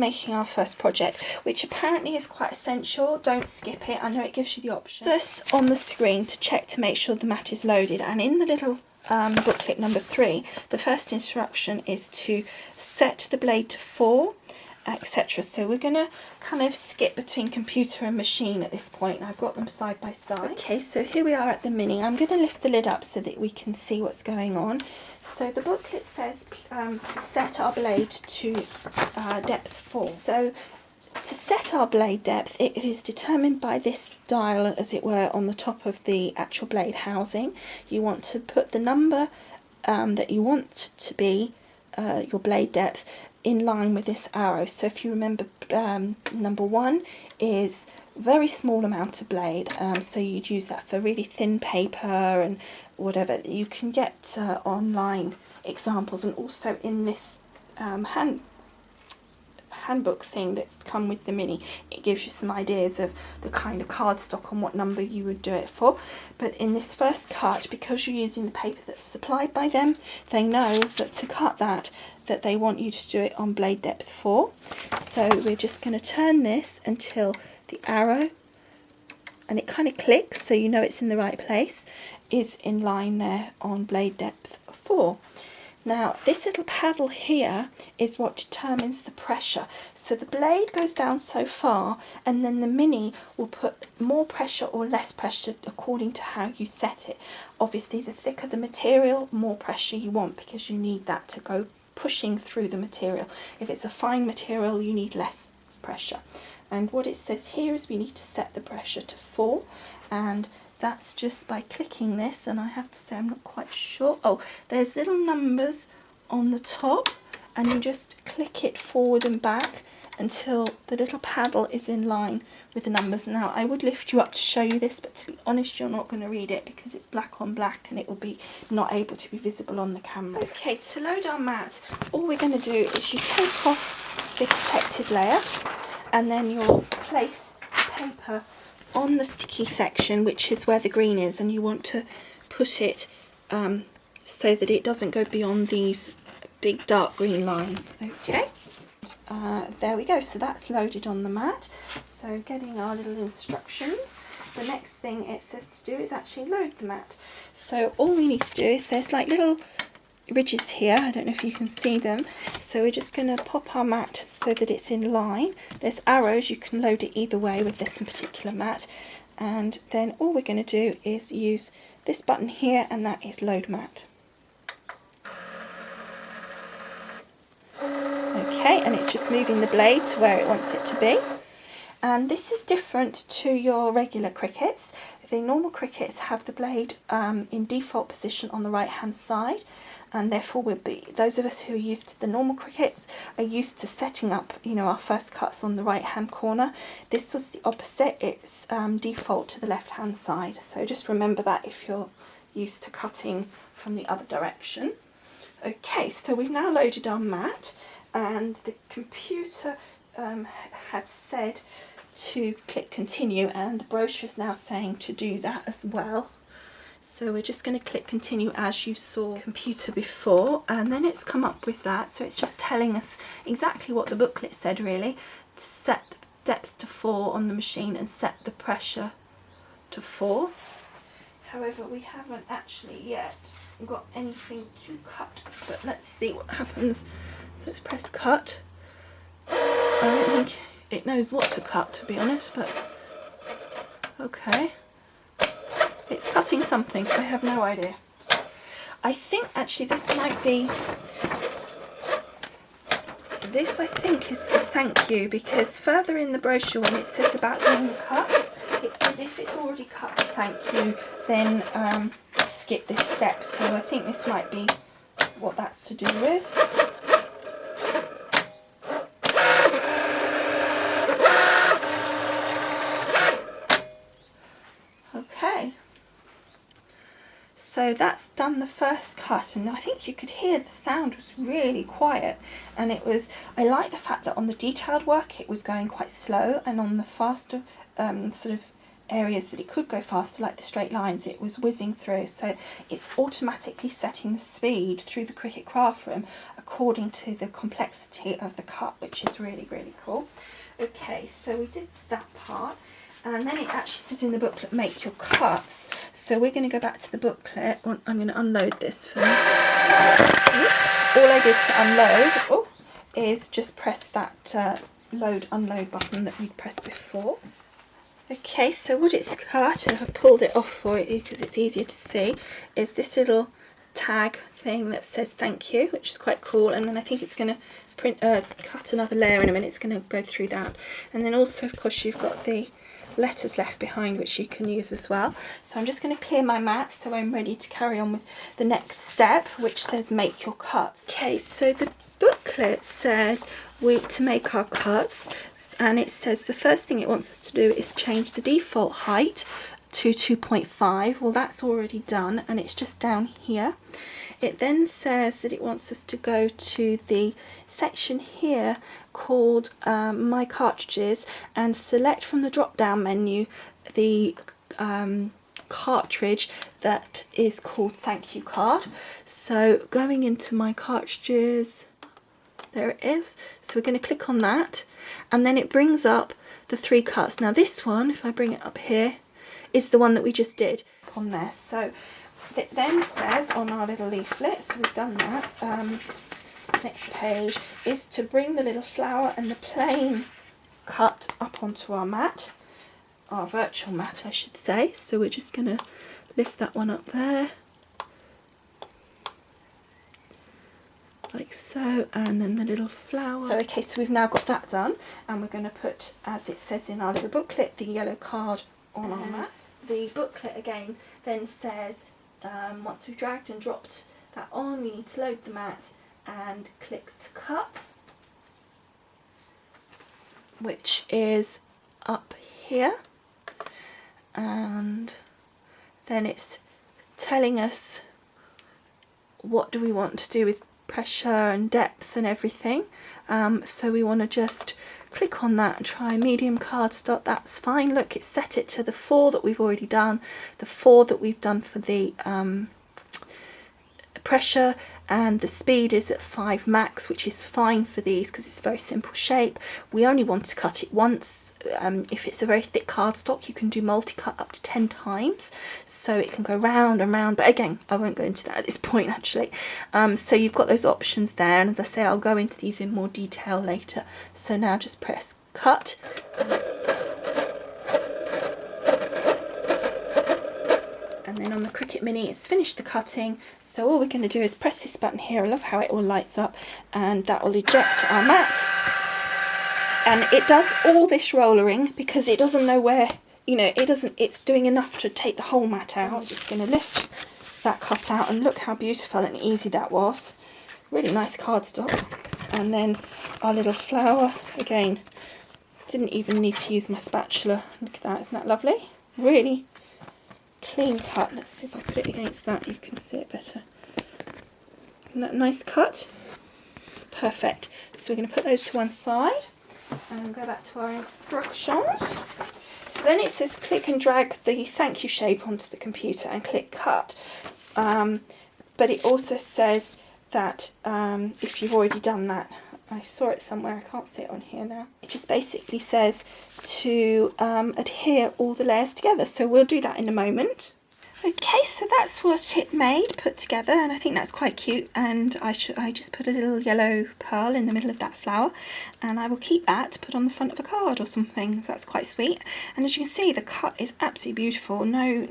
making our first project, which apparently is quite essential. Don't skip it. I know it gives you the option. This on the screen to check to make sure the mat is loaded, and in the little booklet number 3, the first instruction is to set the blade to 4, etc. So we're going to kind of skip between computer and machine at this point. I've got them side by side. Okay, so here we are at the Mini. I'm going to lift the lid up so that we can see what's going on. So the booklet says to set our blade to depth 4. So to set our blade depth, it is determined by this dial, as it were, on the top of the actual blade housing. You want to put the number that you want to be your blade depth in line with this arrow. So if you remember, number 1 is very small amount of blade, so you'd use that for really thin paper and whatever. You can get online examples, and also in this handbook thing that's come with the Mini, it gives you some ideas of the kind of cardstock and what number you would do it for. But in this first cut, because you're using the paper that's supplied by them, they know that to cut that they want you to do it on blade depth 4. So we're just going to turn this until the arrow, and it kind of clicks so you know it's in the right place, is in line there on blade depth 4. Now this little paddle here is what determines the pressure. So the blade goes down so far, and then the Mini will put more pressure or less pressure according to how you set it. Obviously the thicker the material, more pressure you want, because you need that to go pushing through the material. If it's a fine material, you need less pressure. And what it says here is we need to set the pressure to 4, and that's just by clicking this, and I have to say I'm not quite sure. Oh, there's little numbers on the top, and you just click it forward and back until the little paddle is in line with the numbers. Now I would lift you up to show you this, but to be honest, you're not going to read it because it's black on black and it will be not able to be visible on the camera. Okay, to load our mat, all we're going to do is you take off the protective layer, and then you'll place the paper on the sticky section, which is where the green is, and you want to put it so that it doesn't go beyond these big dark green lines. Okay, there we go. So that's loaded on the mat. So getting our little instructions, the next thing it says to do is actually load the mat. So all we need to do is, there's like little ridges here, I don't know if you can see them, so we're just going to pop our mat so that it's in line. There's arrows, you can load it either way with this particular mat, and then all we're going to do is use this button here, and that is load mat. Okay, and it's just moving the blade to where it wants it to be. And this is different to your regular Cricuts. The normal Cricuts have the blade in default position on the right hand side, and therefore those of us who are used to the normal Cricuts are used to setting up, you know, our first cuts on the right hand corner. This was the opposite, it's default to the left hand side, so just remember that if you're used to cutting from the other direction. Okay, so we've now loaded our mat, and the computer had said to click continue, and the brochure is now saying to do that as well. So we're just going to click continue as you saw computer before, and then it's come up with that. So it's just telling us exactly what the booklet said, really, to set the depth to 4 on the machine and set the pressure to 4. However, we haven't actually yet got anything to cut, but let's see what happens. So let's press cut. I don't think it knows what to cut, to be honest, but okay. It's cutting something, I have no idea. I think actually this might be, this I think is the thank you, because further in the brochure when it says about doing the cuts, it says if it's already cut the thank you, then skip this step. So I think this might be what that's to do with. Okay, so that's done the first cut, and I think you could hear the sound was really quiet, and it was, I like the fact that on the detailed work it was going quite slow, and on the faster sort of areas that it could go faster, like the straight lines, it was whizzing through. So it's automatically setting the speed through the Cricut Craft Room according to the complexity of the cut, which is really, really cool. Okay, so we did that part. And then it actually says in the booklet, make your cuts. So we're going to go back to the booklet. I'm going to unload this first. Oops. All I did to unload is just press that load, unload button that we'd pressed before. Okay, so what it's cut, and I've pulled it off for you because it's easier to see, is this little tag thing that says thank you, which is quite cool. And then I think it's going to cut another layer in a minute. It's going to go through that. And then also, of course, you've got the letters left behind, which you can use as well. So I'm just going to clear my mat so I'm ready to carry on with the next step, which says make your cuts. Okay, so the booklet says to make our cuts, and it says the first thing it wants us to do is change the default height to 2.5. Well, that's already done, and it's just down here. It then says that it wants us to go to the section here called My Cartridges and select from the drop down menu the cartridge that is called Thank You Card. So going into My Cartridges, there it is. So we're going to click on that, and then it brings up the 3 cuts. Now this one, if I bring it up here, is the one that we just did on there. So it then says on our little leaflet, so we've done that, next page is to bring the little flower and the plain cut up onto our mat, our virtual mat I should say. So we're just going to lift that one up there, like so, and then the little flower. So okay, so we've now got that done, and we're going to put, as it says in our little booklet, the yellow card on our mat. The booklet again then says once we've dragged and dropped that on, we need to load the mat and click to cut, which is up here, and then it's telling us what do we want to do with pressure and depth and everything. So we want to just click on that and try medium cardstock. That's fine. Look, it's set it to the 4 that we've already done, the 4 that we've done for the pressure, and the speed is at 5 max, which is fine for these because it's a very simple shape. We only want to cut it once. If it's a very thick cardstock, you can do multi-cut up to 10 times, so it can go round and round, but again, I won't go into that at this point actually. So you've got those options there, and as I say, I'll go into these in more detail later. So now just press cut. And then on the Cricut Mini, it's finished the cutting. So all we're going to do is press this button here. I love how it all lights up, and that will eject our mat. And it does all this rollering because it doesn't know where, you know, it's doing enough to take the whole mat out. I'm just going to lift that cut out, and look how beautiful and easy that was. Really nice cardstock. And then our little flower, again, didn't even need to use my spatula. Look at that, isn't that lovely? Really clean cut. Let's see if I put it against that, you can see it better. Isn't that a nice cut? Perfect. So we're going to put those to one side and go back to our instructions. So then it says click and drag the thank you shape onto the computer and click cut. But it also says that if you've already done that, I saw it somewhere, I can't see it on here now. It just basically says to adhere all the layers together. So we'll do that in a moment. Okay, so that's what it made, put together, and I think that's quite cute. And I just put a little yellow pearl in the middle of that flower, and I will keep that to put on the front of a card or something. So that's quite sweet. And as you can see, the cut is absolutely beautiful. No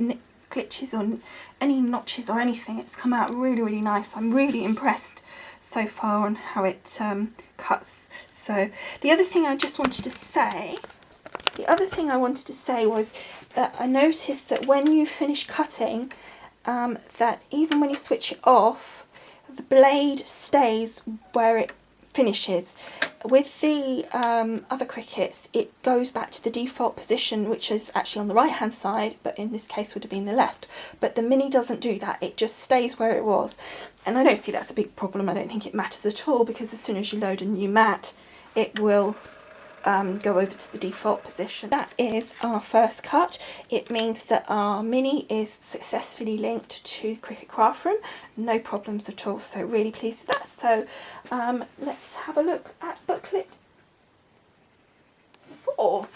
glitches or any notches or anything. It's come out really, really nice. I'm really impressed so far on how it cuts. So the other thing I wanted to say was that I noticed that when you finish cutting, that even when you switch it off, the blade stays where it finishes. With the other Cricuts, it goes back to the default position, which is actually on the right hand side, but in this case would have been the left. But the Mini doesn't do that, it just stays where it was. And I don't see that's a big problem. I don't think it matters at all, because as soon as you load a new mat, it will go over to the default position. That is our first cut. It means that our Mini is successfully linked to Cricut Craft Room. No problems at all, so really pleased with that. So let's have a look at Booklet 4.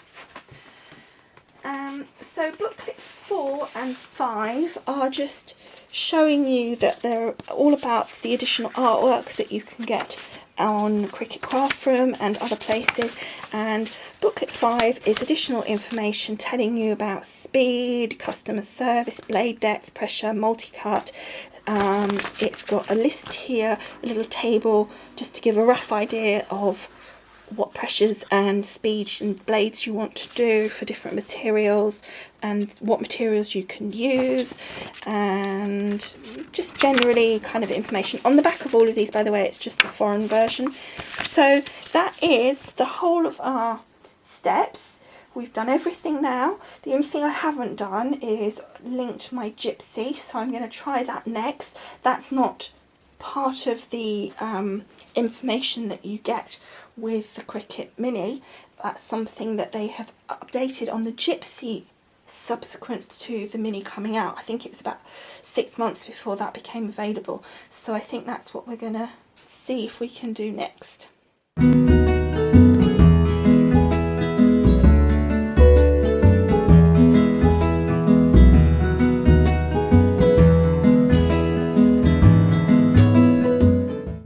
So Booklet 4 and 5 are just showing you that they're all about the additional artwork that you can get on Cricut Craft Room and other places, and Booklet 5 is additional information telling you about speed, customer service, blade depth, pressure, multi-cut. It's got a list here, a little table, just to give a rough idea of what pressures and speeds and blades you want to do for different materials, and what materials you can use, and just generally kind of information. On the back of all of these, by the way, it's just the foreign version. So that is the whole of our steps. We've done everything now. The only thing I haven't done is linked my Gypsy, so I'm going to try that next. That's not part of the information that you get with the Cricut Mini. That's something that they have updated on the Gypsy subsequent to the Mini coming out. I think it was about 6 months before that became available. So I think that's what we're going to see if we can do next.